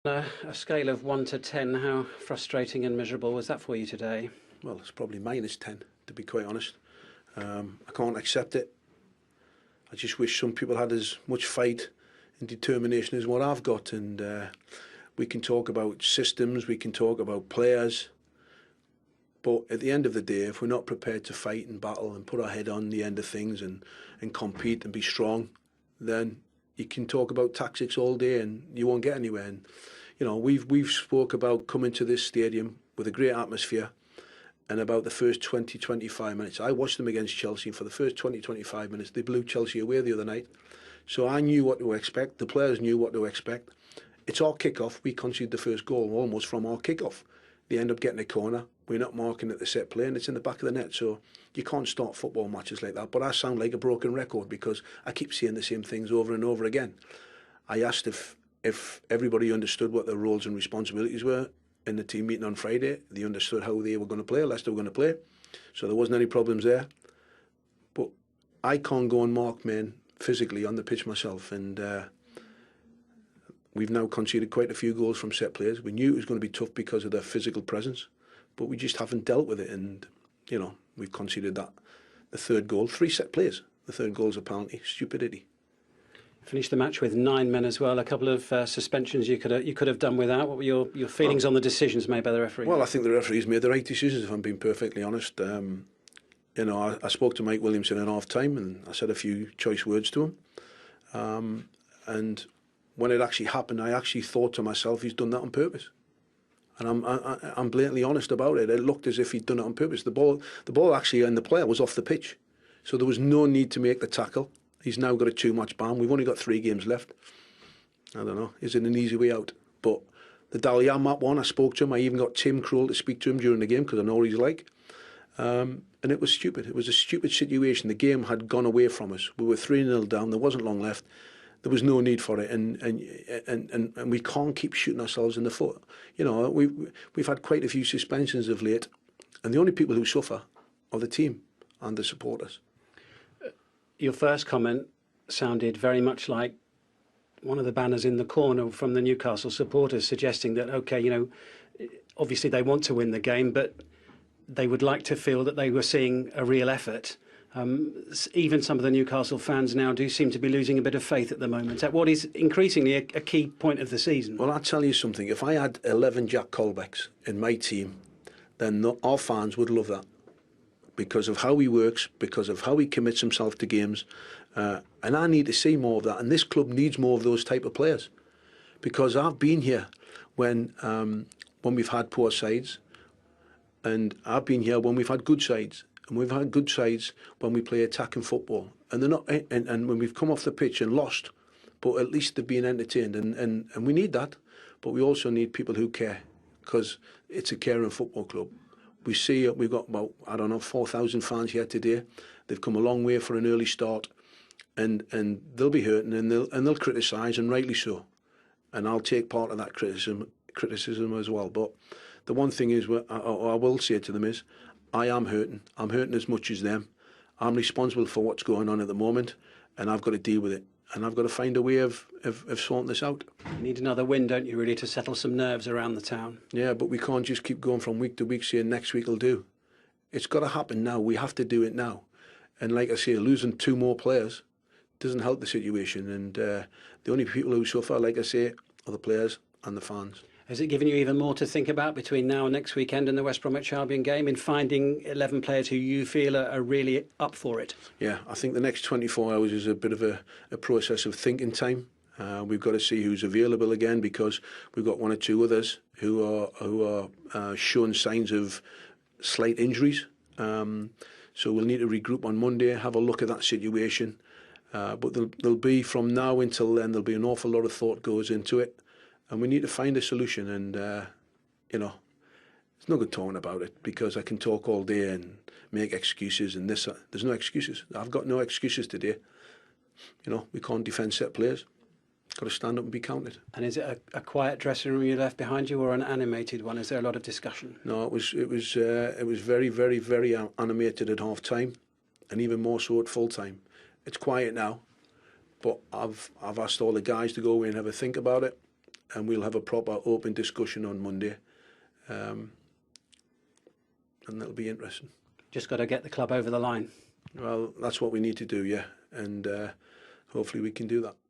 A scale of 1 to 10, how frustrating and miserable was that for you today? Well, it's probably -10, to be quite honest. I can't accept it. I just wish some people had as much fight and determination as what I've got. And we can talk about systems, we can talk about players. But at the end of the day, if we're not prepared to fight and battle and put our head on the end of things and compete and be strong, then you can talk about tactics all day and you won't get anywhere. And you know, we've spoke about coming to this stadium with a great atmosphere, and about the first 20-25 minutes. I watched them against Chelsea. For the first 20-25 minutes, they blew Chelsea away the other night. So I knew what to expect. The players knew what to expect. It's our kick-off. We conceded the first goal almost from our kick-off. They end up getting a corner. We're not marking at the set play, and it's in the back of the net. So you can't start football matches like that. But I sound like a broken record because I keep saying the same things over and over again. I asked if everybody understood what their roles and responsibilities were in the team meeting on Friday. They understood how they were going to play, Leicester were going to play. So there wasn't any problems there. But I can't go and mark men physically on the pitch myself. And we've now conceded quite a few goals from set players. We knew it was going to be tough because of their physical presence, but we just haven't dealt with it. And, you know, we've conceded that. The third goal, 3 set players. The third goal is a penalty. Stupidity. Finished the match with 9 men as well. A couple of suspensions you could have done without. What were your feelings on the decisions made by the referee? Well, I think the referees made the right decisions, if I'm being perfectly honest. You know, I spoke to Mike Williamson at half-time and I said a few choice words to him. And when it actually happened, I actually thought to myself, he's done that on purpose. And I'm blatantly honest about it. It looked as if he'd done it on purpose. The ball actually, and the player was off the pitch. So there was no need to make the tackle. He's now got a 2-match ban. We've only got 3 games left. I don't know. Is it an easy way out? But the Dalian map one, I spoke to him. I even got Tim Krul to speak to him during the game because I know what he's like. And it was stupid. It was a stupid situation. The game had gone away from us. We were 3-0 down. There wasn't long left. There was no need for it. And we can't keep shooting ourselves in the foot. You know, we've had quite a few suspensions of late. And the only people who suffer are the team and the supporters. Your first comment sounded very much like one of the banners in the corner from the Newcastle supporters suggesting that, okay, you know, obviously they want to win the game, but they would like to feel that they were seeing a real effort. Even some of the Newcastle fans now do seem to be losing a bit of faith at the moment, at what is increasingly a key point of the season. Well, I'll tell you something. If I had 11 Jack Colbecks in my team, then our fans would love that. Because of how he works, because of how he commits himself to games. And I need to see more of that. And this club needs more of those type of players. Because I've been here when we've had poor sides. And I've been here when we've had good sides. And we've had good sides when we play attacking football. And they're not, and when we've come off the pitch and lost, but at least they've been entertained. And we need that. But we also need people who care. Because it's a caring football club. We see we've got about, I don't know, 4,000 fans here today. They've come a long way for an early start, and they'll be hurting and they'll criticise, and rightly so. And I'll take part of that criticism as well. But the one thing is, I will say to them is, I am hurting. I'm hurting as much as them. I'm responsible for what's going on at the moment, and I've got to deal with it. And I've got to find a way of sorting this out. You need another win, don't you, really, to settle some nerves around the town? Yeah, but we can't just keep going from week to week saying next week will do. It's got to happen now. We have to do it now. And like I say, losing 2 more players doesn't help the situation. And the only people who suffer, like I say, are the players and the fans. Has it given you even more to think about between now and next weekend and the West Bromwich Albion game in finding 11 players who you feel are really up for it? Yeah, I think the next 24 hours is a bit of a process of thinking time. We've got to see who's available again, because we've got 1 or 2 others who are showing signs of slight injuries. So we'll need to regroup on Monday, have a look at that situation. But there'll be, from now until then, there'll be an awful lot of thought goes into it. And we need to find a solution, and, you know, it's no good talking about it, because I can talk all day and make excuses and this. There's no excuses. I've got no excuses today. You know, we can't defend set players. Got to stand up and be counted. And is it a quiet dressing room you left behind you, or an animated one? Is there a lot of discussion? No, it was very, very, very animated at half time, and even more so at full time. It's quiet now, but I've asked all the guys to go away and have a think about it. and we'll have a proper open discussion on Monday, and that'll be interesting. Just got to get the club over the line. Well, that's what we need to do, yeah, and hopefully we can do that.